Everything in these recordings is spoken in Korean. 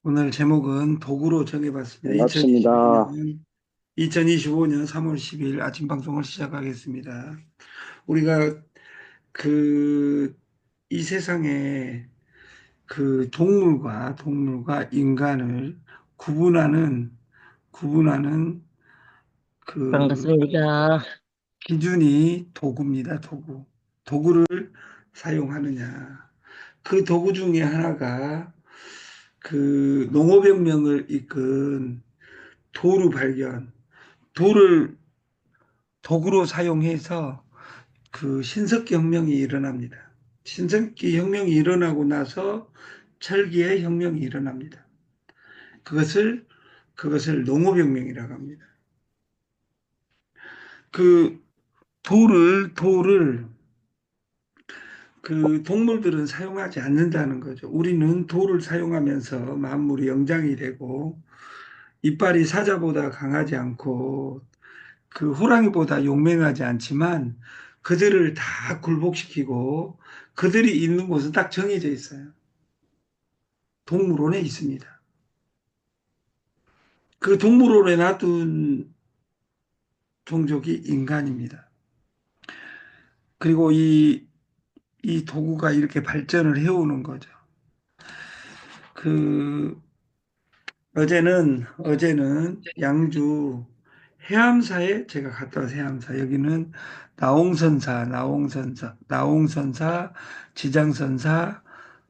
오늘 제목은 도구로 정해봤습니다. 반갑습니다. 2025년 3월 10일 아침 방송을 시작하겠습니다. 우리가 그, 이 세상에 동물과 인간을 구분하는 그 반갑습니다. 기준이 도구입니다. 도구. 도구를 사용하느냐. 그 도구 중에 하나가 농업혁명을 이끈 도루 발견, 돌을 도구로 사용해서 신석기 혁명이 일어납니다. 신석기 혁명이 일어나고 나서 철기의 혁명이 일어납니다. 그것을 농업혁명이라고 합니다. 그 돌을 동물들은 사용하지 않는다는 거죠. 우리는 돌을 사용하면서 만물이 영장이 되고 이빨이 사자보다 강하지 않고 호랑이보다 용맹하지 않지만 그들을 다 굴복시키고 그들이 있는 곳은 딱 정해져 있어요. 동물원에 있습니다. 그 동물원에 놔둔 종족이 인간입니다. 그리고 이 도구가 이렇게 발전을 해오는 거죠. 그, 어제는 양주 해암사에 제가 갔다 와서 해암사, 여기는 나홍선사, 지장선사,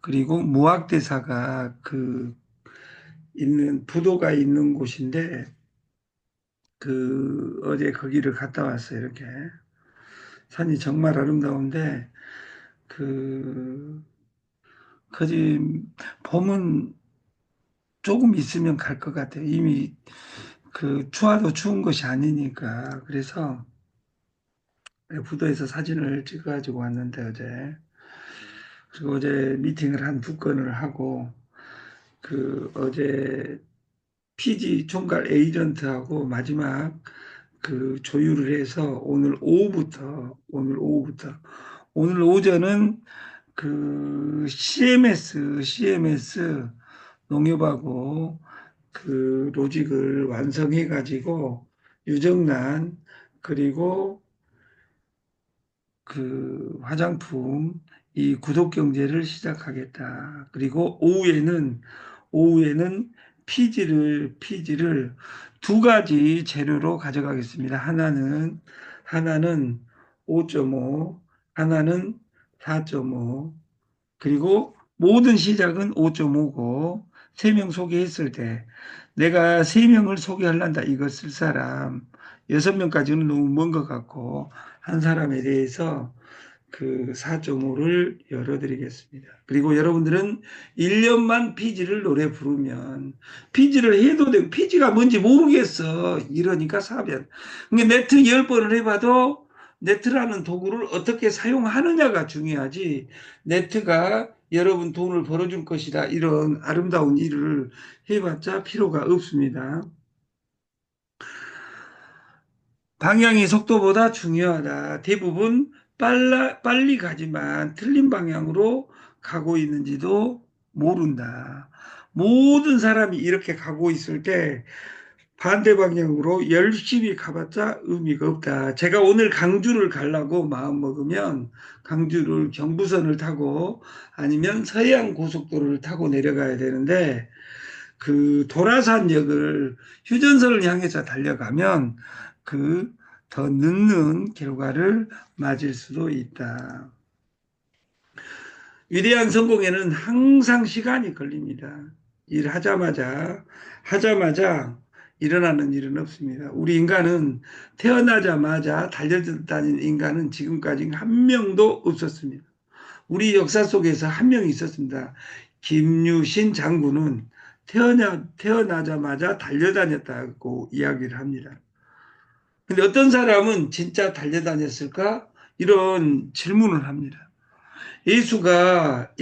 그리고 무학대사가 부도가 있는 곳인데, 어제 거기를 갔다 왔어요, 이렇게. 산이 정말 아름다운데, 그, 거기, 봄은 조금 있으면 갈 것 같아요. 이미 추워도 추운 것이 아니니까. 그래서 부도에서 사진을 찍어가지고 왔는데, 어제. 그리고 어제 미팅을 한 두 건을 하고, 어제 PG 총괄 에이전트하고 마지막 조율을 해서 오늘 오전은 CMS 농협하고 로직을 완성해 가지고 유정란 그리고 화장품 이 구독 경제를 시작하겠다. 그리고 오후에는 피지를 두 가지 재료로 가져가겠습니다. 하나는 5.5, 하나는 4.5. 그리고 모든 시작은 5.5고 세 명 소개했을 때 내가 세 명을 소개하려다 이거 쓸 사람 여섯 명까지는 너무 먼 것 같고 한 사람에 대해서 4.5를 열어드리겠습니다. 그리고 여러분들은 1년만 피지를 노래 부르면 피지를 해도 되고 피지가 뭔지 모르겠어. 이러니까 사변. 그러니까 네트 10번을 해봐도 네트라는 도구를 어떻게 사용하느냐가 중요하지. 네트가 여러분 돈을 벌어줄 것이다. 이런 아름다운 일을 해봤자 필요가 없습니다. 방향이 속도보다 중요하다. 대부분 빨리 가지만 틀린 방향으로 가고 있는지도 모른다. 모든 사람이 이렇게 가고 있을 때 반대 방향으로 열심히 가봤자 의미가 없다. 제가 오늘 강주를 가려고 마음먹으면 강주를 경부선을 타고 아니면 서해안 고속도로를 타고 내려가야 되는데 도라산역을 휴전선을 향해서 달려가면 그 더 늦는 결과를 맞을 수도 있다. 위대한 성공에는 항상 시간이 걸립니다. 하자마자 일어나는 일은 없습니다. 우리 인간은 태어나자마자 달려다니는 인간은 지금까지 한 명도 없었습니다. 우리 역사 속에서 한 명이 있었습니다. 김유신 장군은 태어나자마자 달려다녔다고 이야기를 합니다. 근데 어떤 사람은 진짜 달려다녔을까? 이런 질문을 합니다. 예수가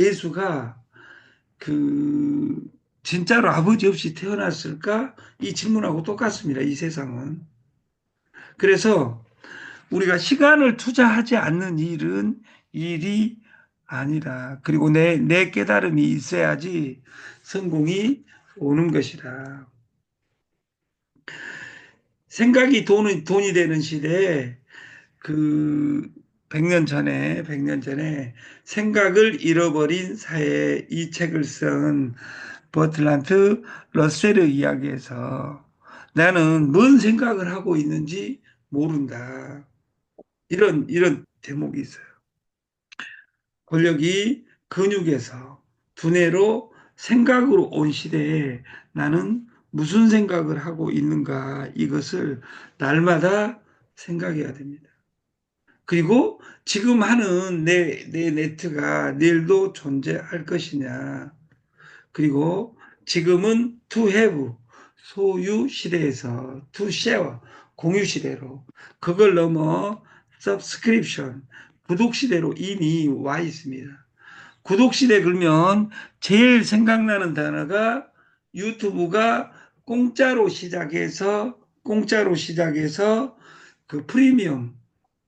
그 진짜로 아버지 없이 태어났을까? 이 질문하고 똑같습니다. 이 세상은. 그래서 우리가 시간을 투자하지 않는 일이 아니라 그리고 내 깨달음이 있어야지 성공이 오는 것이다. 생각이 돈이 되는 시대에 그 100년 전에 생각을 잃어버린 사회 이 책을 쓴 버틀란트 러셀의 이야기에서 나는 뭔 생각을 하고 있는지 모른다. 이런 대목이 있어요. 권력이 근육에서 두뇌로 생각으로 온 시대에 나는 무슨 생각을 하고 있는가 이것을 날마다 생각해야 됩니다. 그리고 지금 하는 내 네트가 내일도 존재할 것이냐. 그리고 지금은 to have, 소유 시대에서 to share, 공유 시대로 그걸 넘어 subscription, 구독 시대로 이미 와 있습니다. 구독 시대 그러면 제일 생각나는 단어가 유튜브가 공짜로 시작해서 그 프리미엄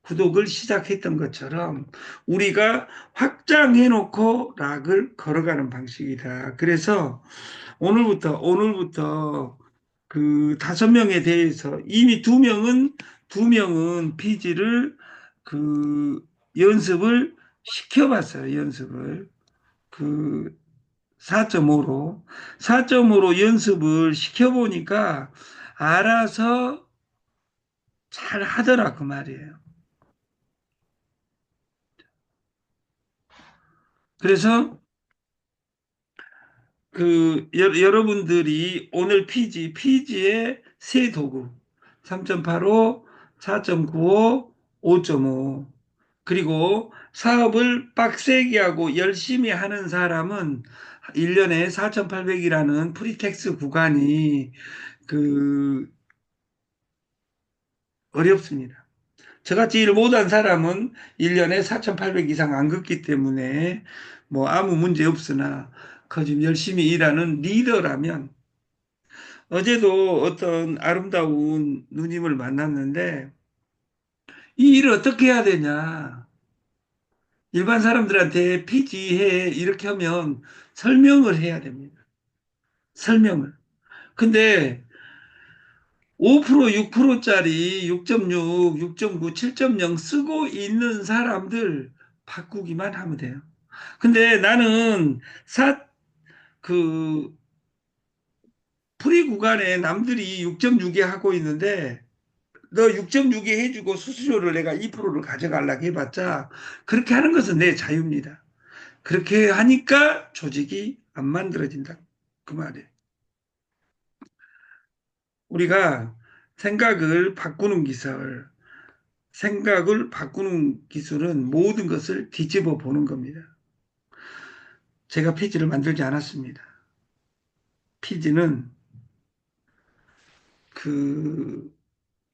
구독을 시작했던 것처럼 우리가 확장해 놓고 락을 걸어가는 방식이다. 그래서 오늘부터 그 5명에 대해서 이미 두 명은 PG를 그 연습을 시켜봤어요. 연습을 그 4.5로 연습을 시켜보니까 알아서 잘 하더라 그 말이에요. 그래서 그 여러분들이 오늘 PG의 세 도구 3.85, 4.95, 5.5 그리고 사업을 빡세게 하고 열심히 하는 사람은 1년에 4,800이라는 프리텍스 구간이 그 어렵습니다. 저같이 일 못한 사람은 1년에 4,800 이상 안 걷기 때문에 뭐 아무 문제 없으나 그 좀 열심히 일하는 리더라면 어제도 어떤 아름다운 누님을 만났는데 이 일을 어떻게 해야 되냐. 일반 사람들한테 피지해 이렇게 하면 설명을 해야 됩니다. 설명을. 근데 5%, 6%짜리 6.6, 6.9, 7.0 쓰고 있는 사람들 바꾸기만 하면 돼요. 근데 나는 그 프리 구간에 남들이 6.6에 하고 있는데 너 6.6에 해주고 수수료를 내가 2%를 가져가려고 해봤자 그렇게 하는 것은 내 자유입니다. 그렇게 하니까 조직이 안 만들어진다. 그 말이에요. 우리가 생각을 바꾸는 기술, 생각을 바꾸는 기술은 모든 것을 뒤집어 보는 겁니다. 제가 피지를 만들지 않았습니다. 피지는 그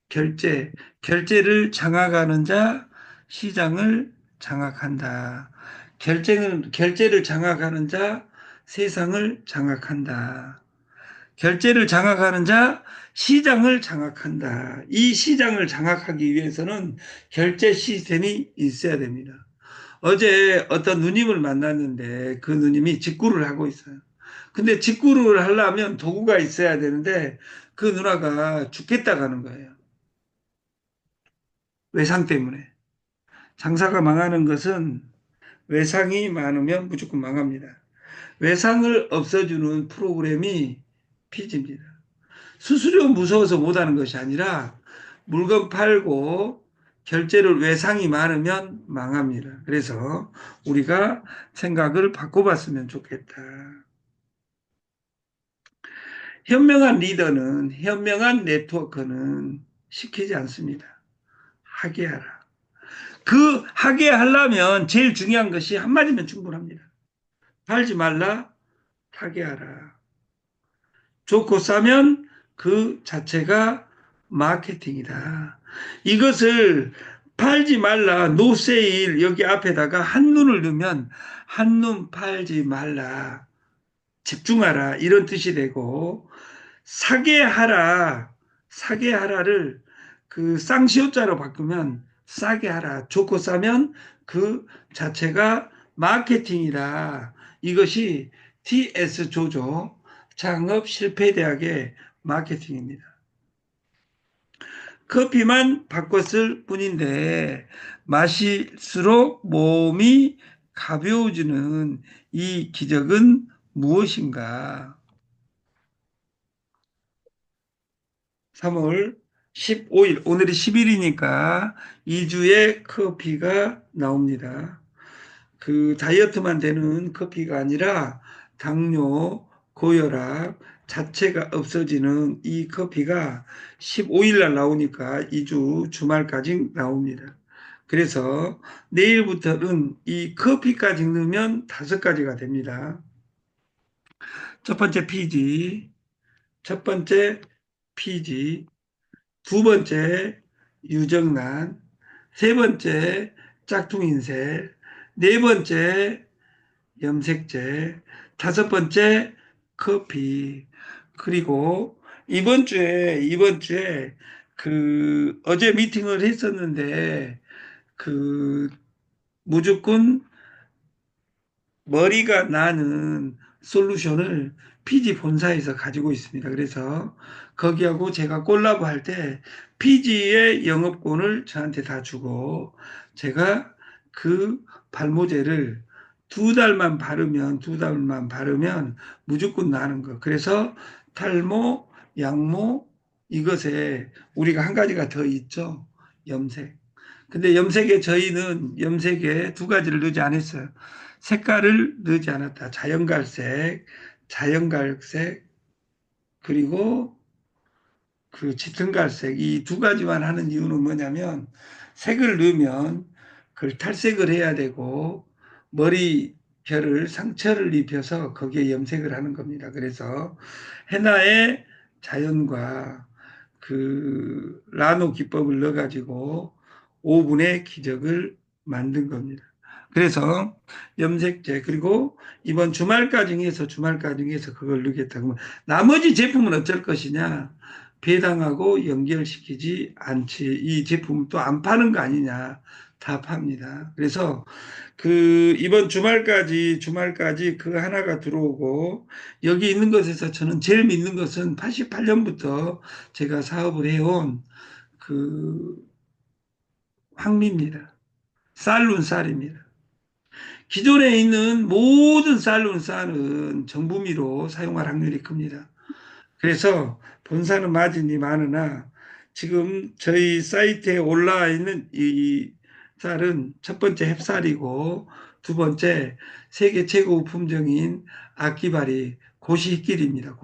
결제를 장악하는 자, 시장을 장악한다. 결제를 장악하는 자, 세상을 장악한다. 결제를 장악하는 자, 시장을 장악한다. 이 시장을 장악하기 위해서는 결제 시스템이 있어야 됩니다. 어제 어떤 누님을 만났는데 그 누님이 직구를 하고 있어요. 근데 직구를 하려면 도구가 있어야 되는데 그 누나가 죽겠다 가는 거예요. 외상 때문에. 장사가 망하는 것은 외상이 많으면 무조건 망합니다. 외상을 없애주는 프로그램이 피지입니다. 수수료 무서워서 못하는 것이 아니라 물건 팔고 결제를 외상이 많으면 망합니다. 그래서 우리가 생각을 바꿔봤으면 좋겠다. 현명한 리더는 현명한 네트워크는 시키지 않습니다. 하게 하라. 그 하게 하려면 제일 중요한 것이 한마디면 충분합니다. 팔지 말라, 하게 하라. 좋고 싸면 그 자체가 마케팅이다. 이것을 팔지 말라, 노세일 여기 앞에다가 한눈을 넣으면 한눈 팔지 말라, 집중하라 이런 뜻이 되고 사게 하라, 사게 하라를 그 쌍시옷자로 바꾸면 싸게 하라. 좋고 싸면 그 자체가 마케팅이다. 이것이 TS 조조 창업 실패 대학의 마케팅입니다. 커피만 바꿨을 뿐인데 마실수록 몸이 가벼워지는 이 기적은 무엇인가? 3월 15일, 오늘이 10일이니까 2주에 커피가 나옵니다. 그 다이어트만 되는 커피가 아니라 당뇨, 고혈압 자체가 없어지는 이 커피가 15일 날 나오니까 2주 주말까지 나옵니다. 그래서 내일부터는 이 커피까지 넣으면 5가지가 됩니다. 첫 번째 피지, 첫 번째 피지, 두 번째 유정란, 세 번째 짝퉁인쇄, 네 번째 염색제, 다섯 번째 커피. 그리고 이번 주에 그 어제 미팅을 했었는데 그 무조건 머리가 나는 솔루션을 피지 본사에서 가지고 있습니다. 그래서 거기하고 제가 콜라보 할 때 피지의 영업권을 저한테 다 주고 제가 그 발모제를 두 달만 바르면 무조건 나는 거. 그래서 탈모, 양모 이것에 우리가 한 가지가 더 있죠. 염색. 근데 염색에 2가지를 넣지 않았어요. 색깔을 넣지 않았다. 자연갈색, 그리고 그 짙은갈색 이 2가지만 하는 이유는 뭐냐면 색을 넣으면 그걸 탈색을 해야 되고 머리 결을 상처를 입혀서 거기에 염색을 하는 겁니다. 그래서 헤나의 자연과 그 라노 기법을 넣어가지고 5분의 기적을 만든 겁니다. 그래서 염색제 그리고 이번 주말까지 해서 그걸 넣겠다. 그러면 나머지 제품은 어쩔 것이냐? 배당하고 연결시키지 않지. 이 제품 또 안 파는 거 아니냐? 다 팝니다. 그래서 그 이번 주말까지 그 하나가 들어오고 여기 있는 것에서 저는 제일 믿는 것은 88년부터 제가 사업을 해온 그 황미입니다. 쌀룬쌀입니다. 기존에 있는 모든 쌀룬쌀은 정부미로 사용할 확률이 큽니다. 그래서 본사는 마진이 많으나 지금 저희 사이트에 올라와 있는 이 쌀은 첫 번째 햅쌀이고 두 번째 세계 최고 품종인 아키바리 고시히끼리입니다.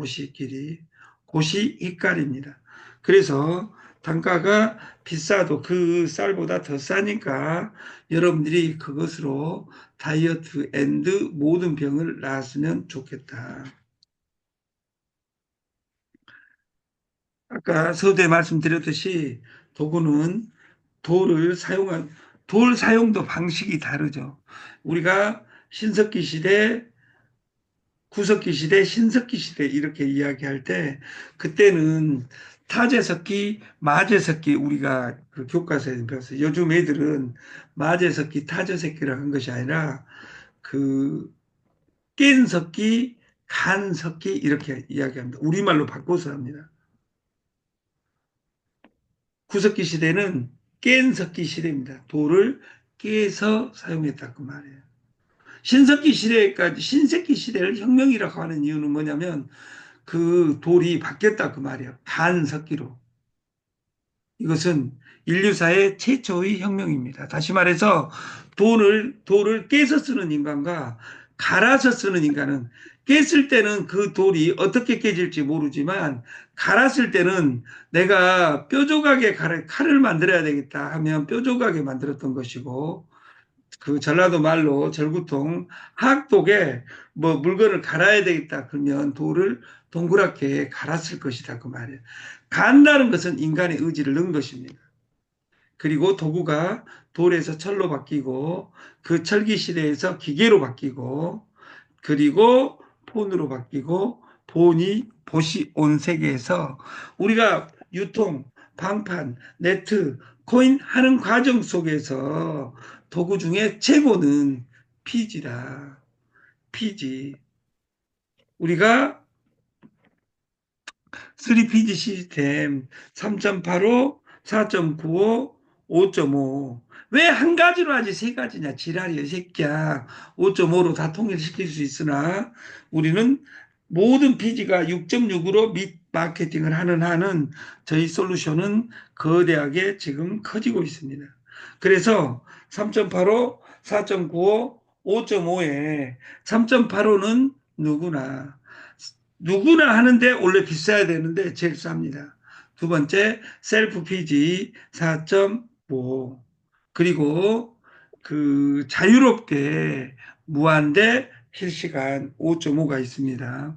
고시히깔입니다. 그래서 단가가 비싸도 그 쌀보다 더 싸니까 여러분들이 그것으로 다이어트 앤드 모든 병을 나았으면 좋겠다. 아까 서두에 말씀드렸듯이 도구는 돌을 사용한 돌 사용도 방식이 다르죠. 우리가 신석기 시대, 구석기 시대, 신석기 시대 이렇게 이야기할 때 그때는 타제석기, 마제석기 우리가 그 교과서에서 배웠어요. 요즘 애들은 마제석기, 타제석기를 한 것이 아니라 그 깬석기, 간석기 이렇게 이야기합니다. 우리말로 바꿔서 합니다. 구석기 시대는 깬석기 시대입니다. 돌을 깨서 사용했다 그 말이에요. 신석기 시대를 혁명이라고 하는 이유는 뭐냐면 그 돌이 바뀌었다 그 말이에요. 간석기로. 이것은 인류사의 최초의 혁명입니다. 다시 말해서 돌을 깨서 쓰는 인간과 갈아서 쓰는 인간은 깼을 때는 그 돌이 어떻게 깨질지 모르지만 갈았을 때는 내가 뾰족하게 칼을 만들어야 되겠다 하면 뾰족하게 만들었던 것이고 그 전라도 말로 절구통 학독에 뭐 물건을 갈아야 되겠다 그러면 돌을 동그랗게 갈았을 것이다 그 말이에요. 간다는 것은 인간의 의지를 넣은 것입니다. 그리고 도구가 돌에서 철로 바뀌고 그 철기 시대에서 기계로 바뀌고 그리고 폰으로 바뀌고 봇이 온 세계에서 우리가 유통, 방판, 네트, 코인 하는 과정 속에서 도구 중에 최고는 피지라. 피지. 우리가 3PG 시스템 3.85, 4.95, 5.5. 왜 한 가지로 하지 세 가지냐? 지랄이야, 이 새끼야. 5.5로 다 통일시킬 수 있으나 우리는 모든 PG가 6.6으로 밋 마케팅을 하는 한은 저희 솔루션은 거대하게 지금 커지고 있습니다. 그래서 3.85, 4.95, 5.5에 3.85는 누구나 하는데 원래 비싸야 되는데 제일 쌉니다. 두 번째 셀프 피지 4.5 그리고 그 자유롭게 무한대 실시간 5.5가 있습니다.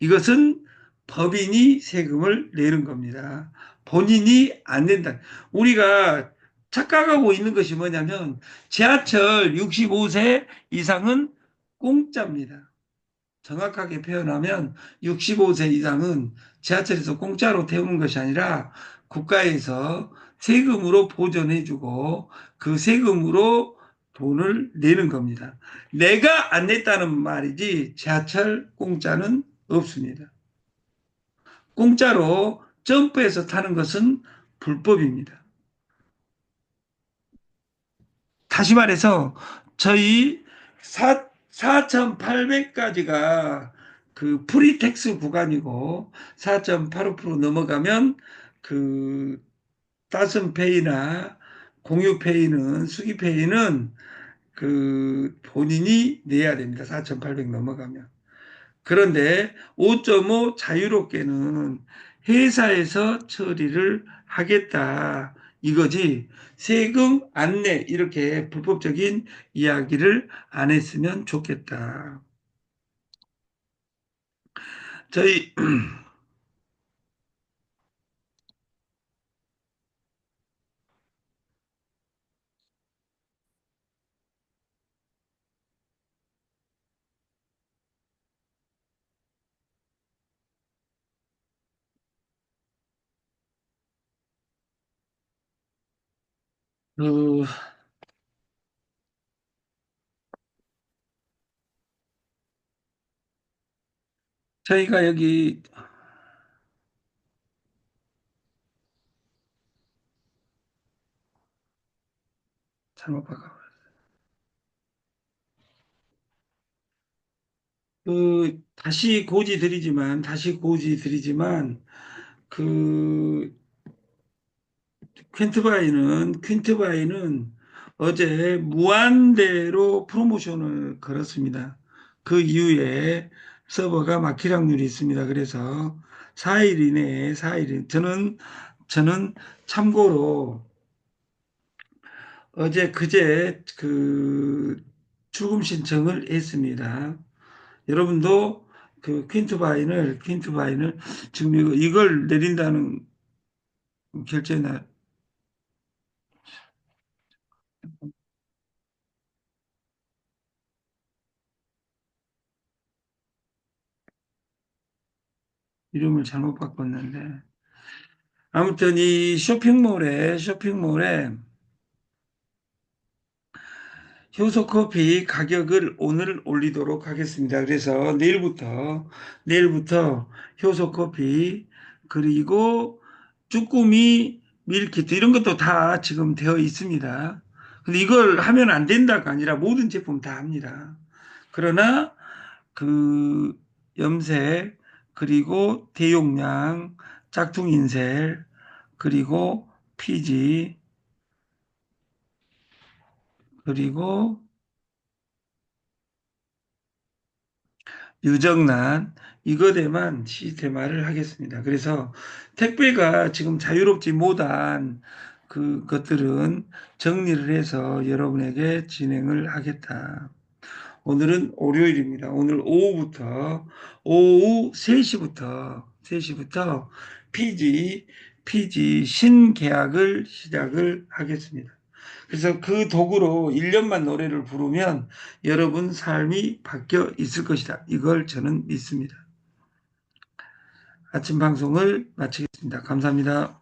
이것은 법인이 세금을 내는 겁니다. 본인이 안 낸다. 우리가 착각하고 있는 것이 뭐냐면 지하철 65세 이상은 공짜입니다. 정확하게 표현하면 65세 이상은 지하철에서 공짜로 태우는 것이 아니라 국가에서 세금으로 보전해주고 그 세금으로 돈을 내는 겁니다. 내가 안 냈다는 말이지 지하철 공짜는 없습니다. 공짜로 점프해서 타는 것은 불법입니다. 다시 말해서 저희 4,800까지가 그 프리텍스 구간이고 4.85% 넘어가면 그 따슨페이나 공유페이는 수기페이는 그 본인이 내야 됩니다. 4,800 넘어가면. 그런데 5.5 자유롭게는 회사에서 처리를 하겠다. 이거지 세금 안내 이렇게 불법적인 이야기를 안 했으면 좋겠다. 저희 그 저희가 여기 잘못 봐가 다시 고지 드리지만 그 퀸트바이는 어제 무한대로 프로모션을 걸었습니다. 그 이후에 서버가 막힐 확률이 있습니다. 그래서 4일 이내에 4일 저는 참고로 어제 그제 그 출금 신청을 했습니다. 여러분도 그 퀸트바인을 지금 이걸 내린다는 결정에 이름을 잘못 바꿨는데 아무튼 이 쇼핑몰에 효소 커피 가격을 오늘 올리도록 하겠습니다. 그래서 내일부터 효소 커피 그리고 쭈꾸미 밀키트 이런 것도 다 지금 되어 있습니다. 근데 이걸 하면 안 된다가 아니라 모든 제품 다 합니다. 그러나 그 염색 그리고 대용량 짝퉁 인쇄 그리고 피지 그리고 유정란 이것에만 시스템화를 하겠습니다. 그래서 택배가 지금 자유롭지 못한 그 것들은 정리를 해서 여러분에게 진행을 하겠다. 오늘은 월요일입니다. 오늘 오후 3시부터 PG 신계약을 시작을 하겠습니다. 그래서 그 도구로 1년만 노래를 부르면 여러분 삶이 바뀌어 있을 것이다. 이걸 저는 믿습니다. 아침 방송을 마치겠습니다. 감사합니다.